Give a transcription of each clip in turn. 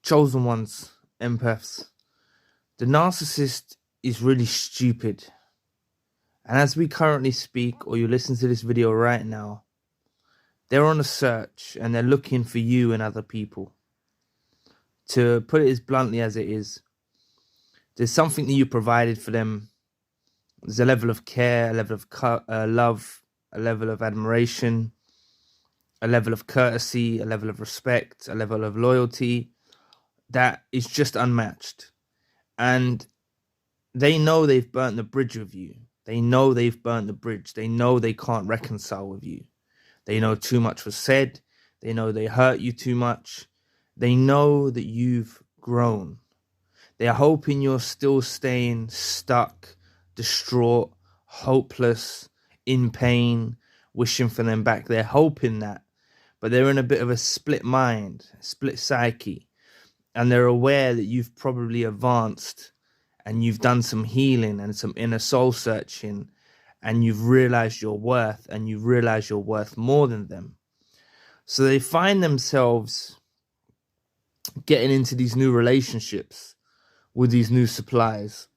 chosen ones, empaths. The narcissist is really stupid. And as we currently speak, or you listen to this video right now, they're on a search and they're looking for you and other people. To put it as bluntly as it is, there's something that you provided for them. There's a level of care, a level of love, a level of admiration, a level of courtesy, a level of respect, a level of loyalty that is just unmatched. And they know they've burnt the bridge with you. They know they've burnt the bridge. They know they can't reconcile with you. They know too much was said. They know they hurt you too much. They know that you've grown. They are hoping you're still staying stuck, distraught, hopeless, in pain, wishing for them back. They're hoping that, but they're in a bit of a split mind, split psyche, and they're aware that you've probably advanced and you've done some healing and some inner soul searching, and you've realized your worth, and you've realized you're worth more than them. So they find themselves getting into these new relationships with these new supplies.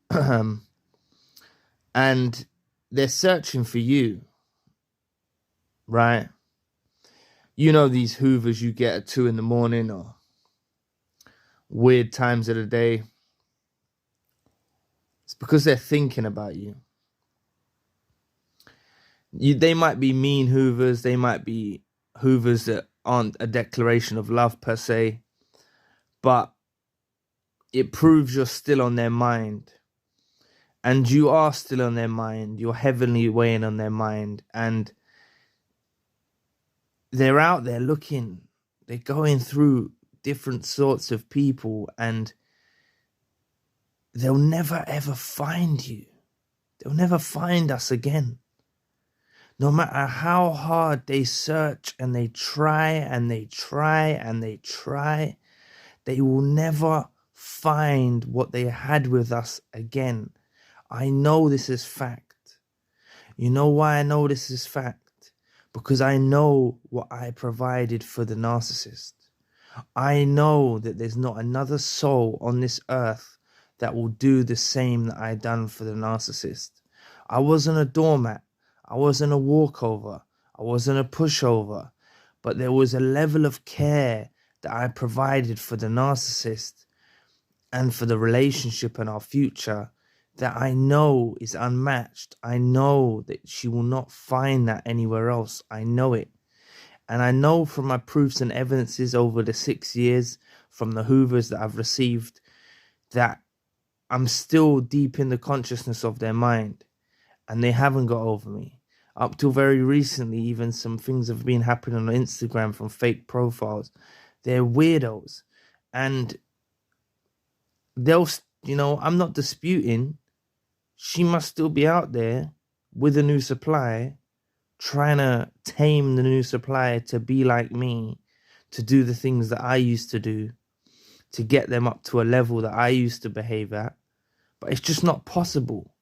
And they're searching for you, right? You know these Hoovers you get at 2 a.m. or weird times of the day. It's because they're thinking about you. They might be mean Hoovers. They might be Hoovers that aren't a declaration of love per se. But it proves you're still on their mind. And you are still on their mind. You're heavily weighing on their mind. And they're out there looking. They're going through different sorts of people. And they'll never, ever find you. They'll never find us again. No matter how hard they search and they try and they try and they try, they will never find what they had with us again. I know this is fact. You know why I know this is fact? Because I know what I provided for the narcissist. I know that there's not another soul on this earth that will do the same that I done for the narcissist. I wasn't a doormat. I wasn't a walkover. I wasn't a pushover. But there was a level of care that I provided for the narcissist and for the relationship and our future that I know is unmatched. I know that she will not find that anywhere else. I know it. And I know from my proofs and evidences over the 6 years from the Hoovers that I've received that I'm still deep in the consciousness of their mind. And they haven't got over me. Up till very recently, even some things have been happening on Instagram from fake profiles. They're weirdos. And they'll, I'm not disputing. She must still be out there with a new supply, trying to tame the new supply to be like me, to do the things that I used to do, to get them up to a level that I used to behave at. But it's just not possible.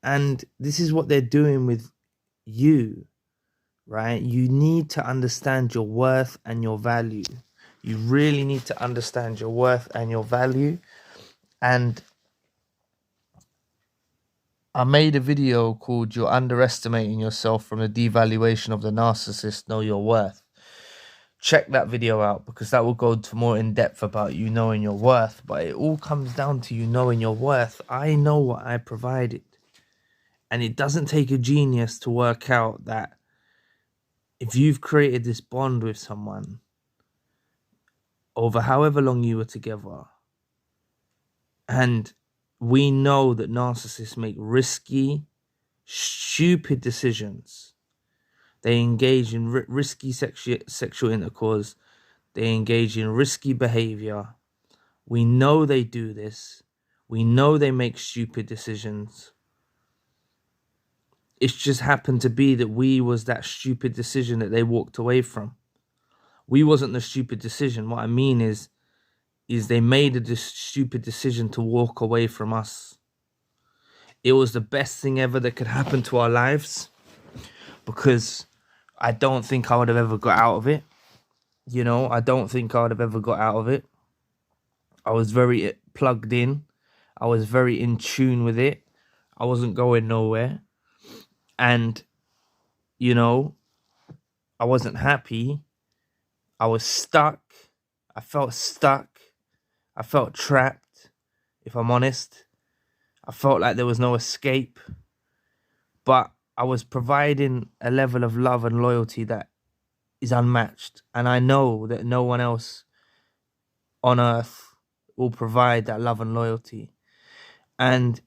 And this is what they're doing with you, right? You need to understand your worth and your value. You really need to understand your worth and your value. And I made a video called "You're Underestimating Yourself from the Devaluation of the Narcissist. Know Your Worth." Check that video out because that will go to more in depth about you knowing your worth. But it all comes down to you knowing your worth. I know what I provided. And it doesn't take a genius to work out that if you've created this bond with someone over however long you were together, and we know that narcissists make risky, stupid decisions. They engage in risky sexual intercourse. They engage in risky behavior. We know they do this. We know they make stupid decisions. It's just happened to be that we was that stupid decision that they walked away from. We wasn't the stupid decision. What I mean is they made a stupid decision to walk away from us. It was the best thing ever that could happen to our lives because I don't think I would have ever got out of it. I don't think I would have ever got out of it. I was very plugged in. I was very in tune with it. I wasn't going nowhere. And, you know, I wasn't happy. I was stuck. I felt stuck. I felt trapped, if I'm honest. I felt like there was no escape. But I was providing a level of love and loyalty that is unmatched. And I know that no one else on earth will provide that love and loyalty. And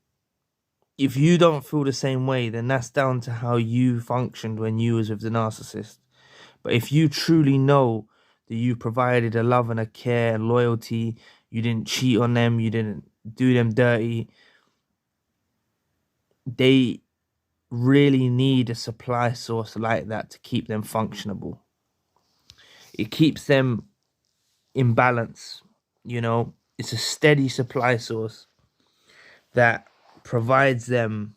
if you don't feel the same way, then that's down to how you functioned when you was with the narcissist. But if you truly know that you provided a love and a care and loyalty, you didn't cheat on them, you didn't do them dirty, they really need a supply source like that to keep them functionable. It keeps them in balance, you know. It's a steady supply source that provides them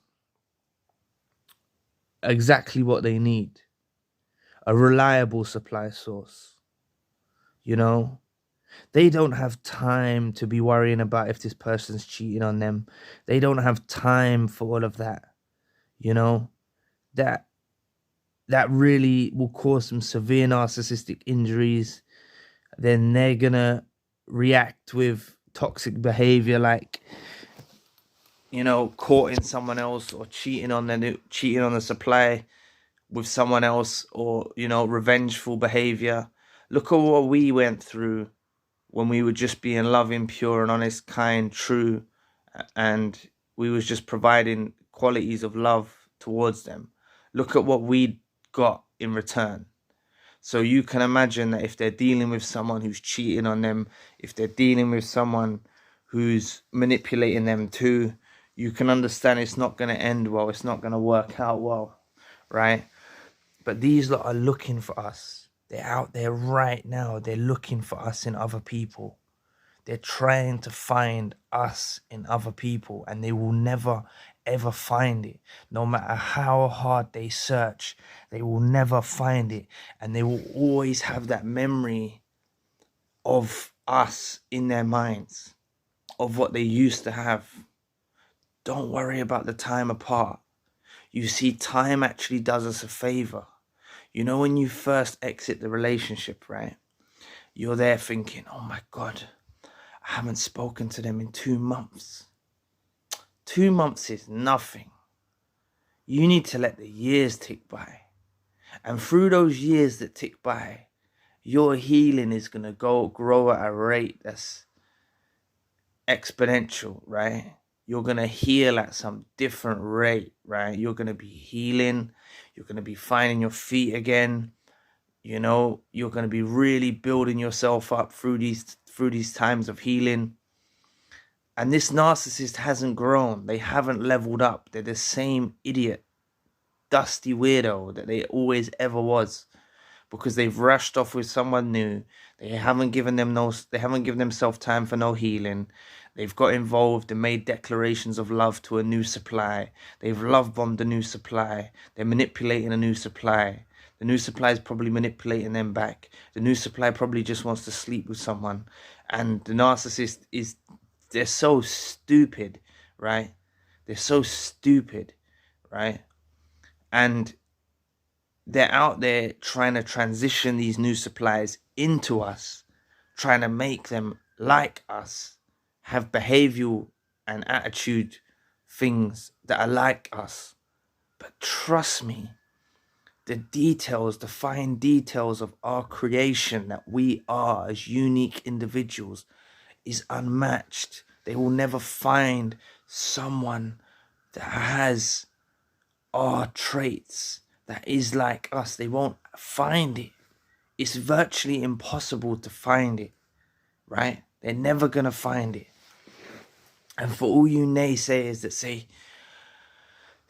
exactly what they need. A reliable supply source, you know. They don't have time to be worrying about if this person's cheating on them. They don't have time for all of that, you know. That really will cause some severe narcissistic injuries. Then they're gonna react with toxic behavior, like, you know, courting someone else or cheating on the supply with someone else, or, you know, revengeful behavior. Look at what we went through when we were just being loving, pure and honest, kind, true, and we was just providing qualities of love towards them. Look at what we got in return. So you can imagine that if they're dealing with someone who's cheating on them, if they're dealing with someone who's manipulating them too, you can understand it's not going to end well. It's not going to work out well, right? But these lot are looking for us. They're out there right now. They're looking for us in other people. They're trying to find us in other people, and they will never, ever find it. No matter how hard they search, they will never find it. And they will always have that memory of us in their minds, of what they used to have. Don't worry about the time apart. You see, time actually does us a favor. You know, when you first exit the relationship, right? You're there thinking, oh my God, I haven't spoken to them in 2 months. 2 months is nothing. You need to let the years tick by. And through those years that tick by, your healing is going to grow at a rate that's exponential, right? You're going to heal at some different rate, right? You're going to be healing. You're going to be finding your feet again. You know, you're going to be really building yourself up through these times of healing. And this narcissist hasn't grown. They haven't leveled up. They're the same idiot, dusty weirdo that they always ever was, because they've rushed off with someone new. They haven't given themselves time for no healing. They've got involved and made declarations of love to a new supply. They've love bombed a new supply. They're manipulating a new supply. The new supply is probably manipulating them back. The new supply probably just wants to sleep with someone. And the narcissist they're so stupid, right? They're so stupid, right? And they're out there trying to transition these new supplies into us, trying to make them like us, have behavioral and attitude things that are like us. But trust me, the details, the fine details of our creation that we are as unique individuals is unmatched. They will never find someone that has our traits, that is like us. They won't find it. It's virtually impossible to find it, right? They're never going to find it. And for all you naysayers that say,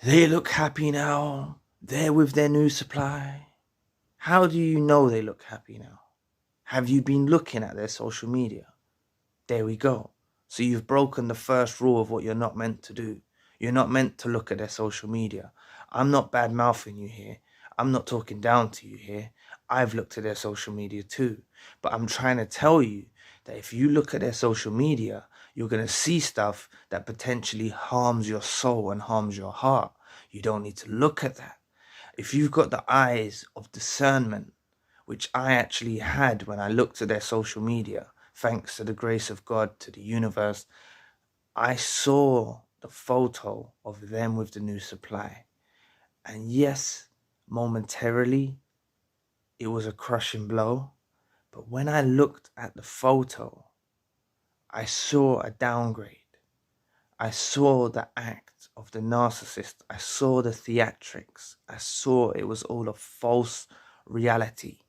they look happy now, they're with their new supply, how do you know they look happy now? Have you been looking at their social media? There we go. So you've broken the first rule of what you're not meant to do. You're not meant to look at their social media. I'm not bad-mouthing you here. I'm not talking down to you here. I've looked at their social media too. But I'm trying to tell you that if you look at their social media, you're going to see stuff that potentially harms your soul and harms your heart. You don't need to look at that. If you've got the eyes of discernment, which I actually had when I looked at their social media, thanks to the grace of God, to the universe, I saw the photo of them with the new supply. And yes, momentarily, it was a crushing blow. But when I looked at the photo, I saw a downgrade. I saw the act of the narcissist. I saw the theatrics. I saw it was all a false reality,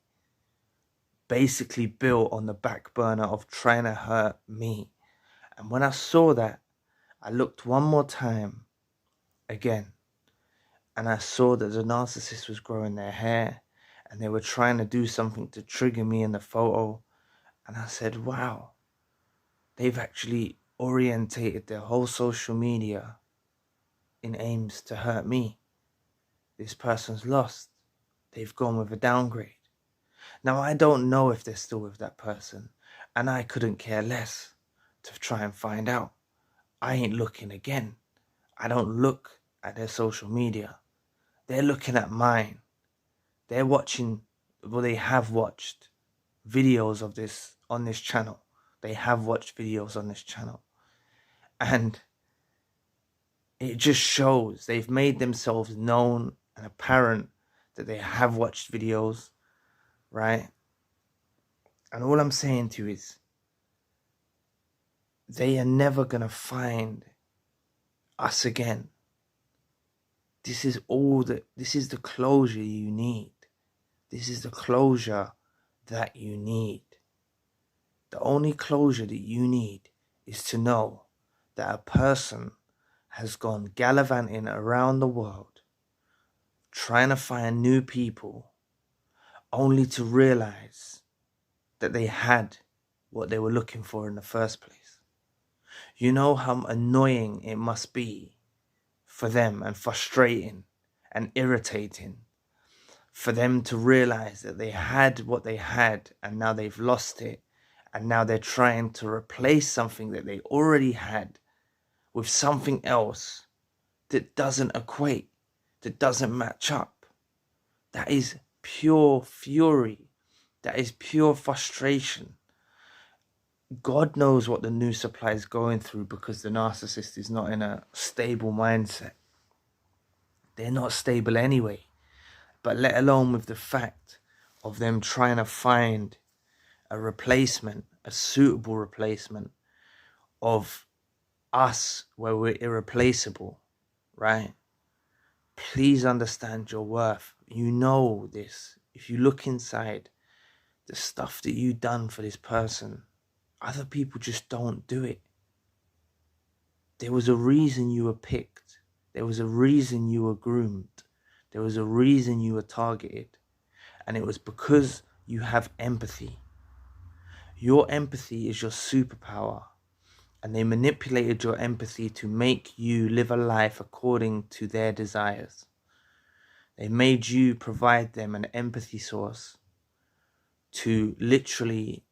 basically built on the back burner of trying to hurt me. And when I saw that, I looked one more time again, and I saw that the narcissist was growing their hair and they were trying to do something to trigger me in the photo. And I said, wow, they've actually orientated their whole social media in aims to hurt me. This person's lost. They've gone with a downgrade. Now, I don't know if they're still with that person, and I couldn't care less to try and find out. I ain't looking again. I don't look at their social media. They're looking at mine. They're watching, well, they have watched videos of this on this channel. They have watched videos on this channel. And it just shows they've made themselves known and apparent that they have watched videos, right? And all I'm saying to you is, they are never going to find us again. This is the closure you need. This is the closure that you need. The only closure that you need is to know that a person has gone gallivanting around the world, trying to find new people, only to realize that they had what they were looking for in the first place. You know how annoying it must be for them, and frustrating and irritating for them to realize that they had what they had and now they've lost it, and now they're trying to replace something that they already had with something else that doesn't equate, that doesn't match up. That is pure fury. That is pure frustration. God knows what the new supply is going through, because the narcissist is not in a stable mindset. They're not stable anyway. But let alone with the fact of them trying to find a replacement, a suitable replacement of us where we're irreplaceable, right? Please understand your worth. You know this. If you look inside, the stuff that you've done for this person, other people just don't do it. There was a reason you were picked. There was a reason you were groomed. There was a reason you were targeted. And it was because you have empathy. Your empathy is your superpower. And they manipulated your empathy to make you live a life according to their desires. They made you provide them an empathy source to literally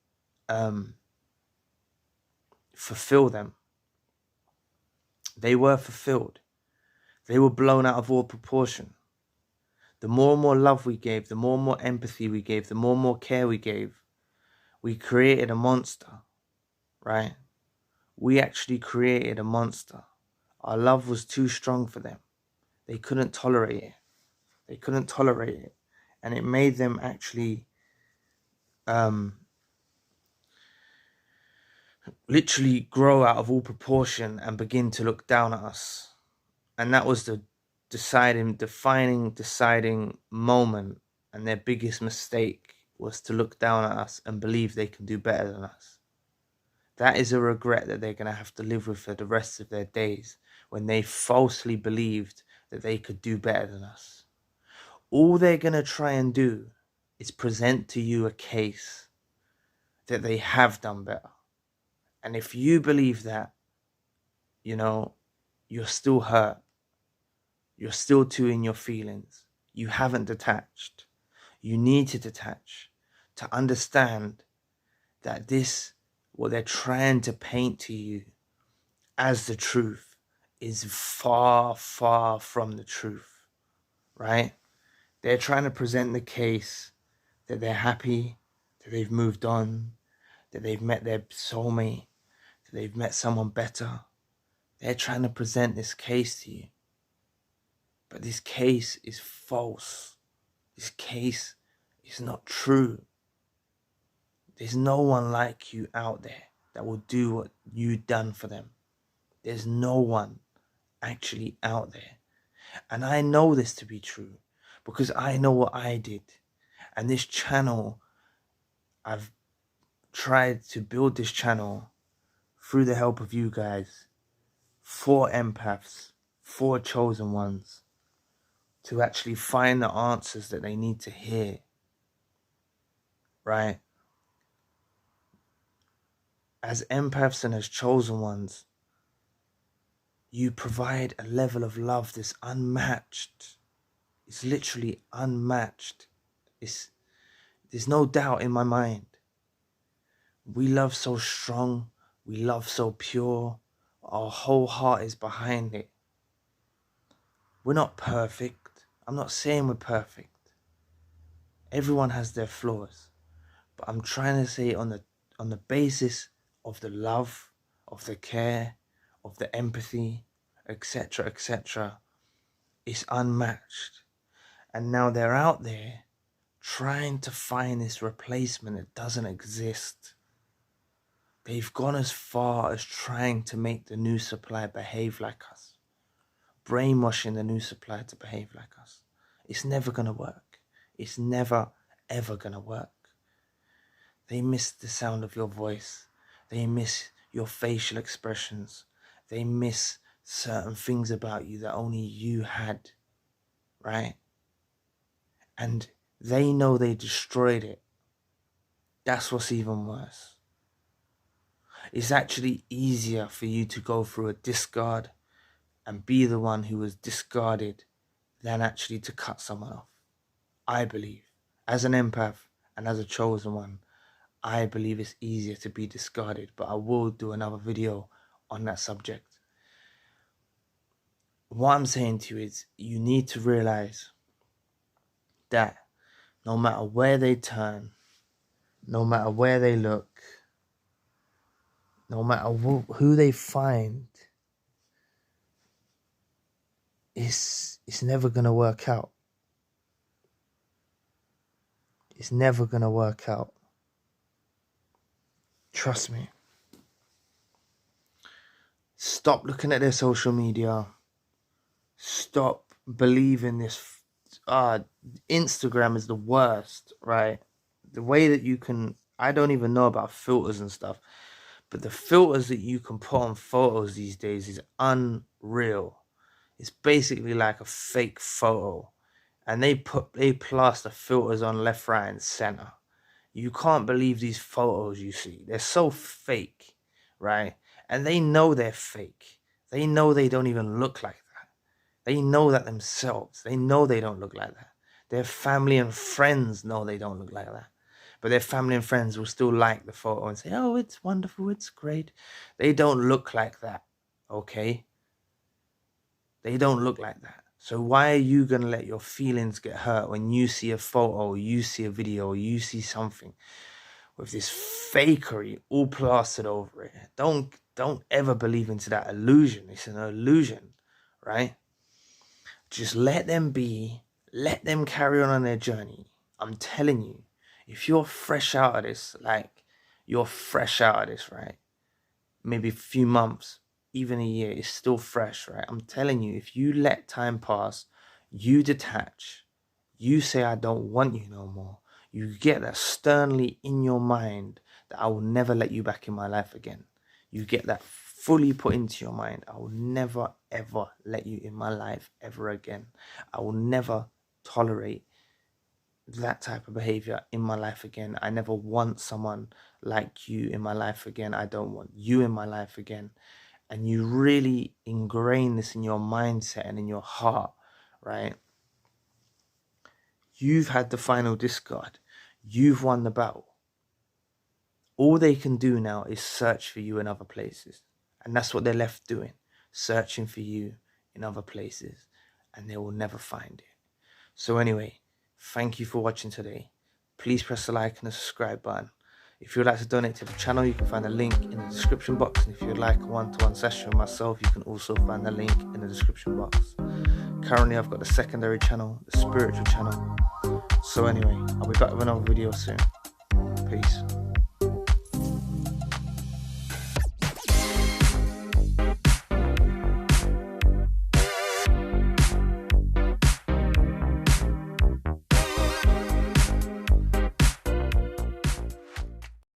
fulfill them. They were fulfilled. They were blown out of all proportion. The more and more love we gave, the more and more empathy we gave, the more and more care we gave, we created a monster, right? We actually created a monster. Our love was too strong for them. They couldn't tolerate it. They couldn't tolerate it. And it made them actually literally grow out of all proportion and begin to look down at us. And that was the deciding moment. And their biggest mistake was to look down at us and believe they can do better than us. That is a regret that they're going to have to live with for the rest of their days, when they falsely believed that they could do better than us. All they're going to try and do is present to you a case that they have done better. And if you believe that, you're still hurt. You're still too in your feelings. You haven't detached. You need to detach to understand that this what they're trying to paint to you as the truth is far, far from the truth, right? They're trying to present the case that they're happy, that they've moved on, that they've met their soulmate, that they've met someone better. They're trying to present this case to you. But this case is false. This case is not true. There's no one like you out there that will do what you've done for them. There's no one actually out there. And I know this to be true because I know what I did. And this channel, I've tried to build this channel through the help of you guys, for empaths, for chosen ones, to actually find the answers that they need to hear, right? As empaths and as chosen ones, you provide a level of love that's unmatched. It's literally unmatched. There's no doubt in my mind. We love so strong. We love so pure. Our whole heart is behind it. We're not perfect. I'm not saying we're perfect. Everyone has their flaws. But I'm trying to say on the basis of the love, of the care, of the empathy, etc., etc., it's unmatched. And now they're out there trying to find this replacement that doesn't exist. They've gone as far as trying to make the new supply behave like us, brainwashing the new supply to behave like us. It's never going to work. It's never, ever going to work. They miss the sound of your voice. They miss your facial expressions. They miss certain things about you that only you had, right? And they know they destroyed it. That's what's even worse. It's actually easier for you to go through a discard and be the one who was discarded than actually to cut someone off. I believe, as an empath and as a chosen one, I believe it's easier to be discarded, but I will do another video on that subject. What I'm saying to you is you need to realize that no matter where they turn, no matter where they look, no matter who they find, it's never going to work out. It's never going to work out. Trust me. Stop looking at their social media. Stop believing this. Instagram is the worst, right? The way that you can, I don't even know about filters and stuff, but the filters that you can put on photos these days is unreal. It's basically like a fake photo, and they plaster filters on left, right, and center. You can't believe these photos you see. They're so fake, right? And they know they're fake. They know they don't even look like that. They know that themselves. They know they don't look like that. Their family and friends know they don't look like that. But their family and friends will still like the photo and say, oh, it's wonderful, it's great. They don't look like that, okay? They don't look like that. So why are you going to let your feelings get hurt when you see a photo, you see a video, you see something with this fakery all plastered over it? Don't ever believe into that illusion. It's an illusion, right? Just let them be. Let them carry on their journey. I'm telling you, if you're fresh out of this, like you're fresh out of this, right? Maybe a few months, even a year, it's still fresh, right? I'm telling you, if you let time pass, you detach, you say, I don't want you no more. You get that sternly in your mind that I will never let you back in my life again. You get that fully put into your mind. I will never, ever let you in my life ever again. I will never tolerate that type of behavior in my life again. I never want someone like you in my life again. I don't want you in my life again. And you really ingrain this in your mindset and in your heart, right? You've had the final discard. You've won the battle. all they can do now is search for you in other places. And that's what they're left doing, searching for you in other places, and they will never find you. So anyway, thank you for watching today. Please press the like and the subscribe button. If you would like to donate to the channel, you can find the link in the description box. And if you would like a one-to-one session with myself, you can also find the link in the description box. Currently, I've got the secondary channel, the spiritual channel. So anyway, I'll be back with another video soon. Peace.